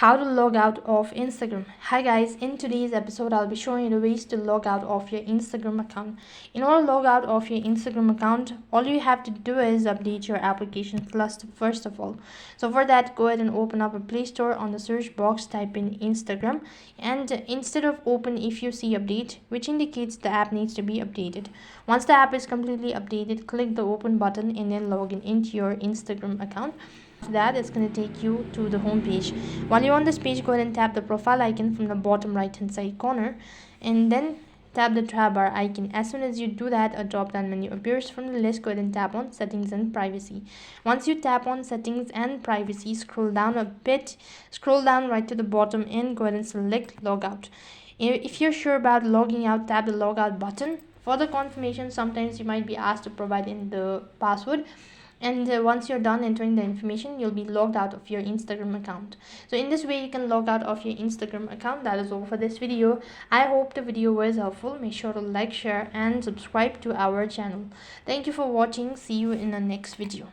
How to log out of Instagram. Hi guys, in today's episode I'll be showing you the ways to log out of your Instagram account. In order to log out of your Instagram account, all you have to do is update your application cluster first of all. So for that, go ahead and open up a Play Store. On the search box type in Instagram, and instead of open, if you see update, which indicates the app needs to be updated. Once the app is completely updated, click the open button and then log in into your Instagram account. That is going to take you to the home page. While you're on this page, go ahead and tap the profile icon from the bottom right hand side corner, and then tap the tab bar icon. As soon as you do that, a drop down menu appears from the list. Go ahead and tap on settings and privacy. Once you tap on settings and privacy, scroll down a bit, scroll down right to the bottom and go ahead and select logout. If you're sure about logging out, tap the logout button. For the confirmation, sometimes you might be asked to provide in the password, and once you're done entering the information, you'll be logged out of your Instagram account. So in this way you can log out of your Instagram account. That is all for this video. I hope the video was helpful. Make sure to like, share and subscribe to our channel. Thank you for watching. See you in the next video.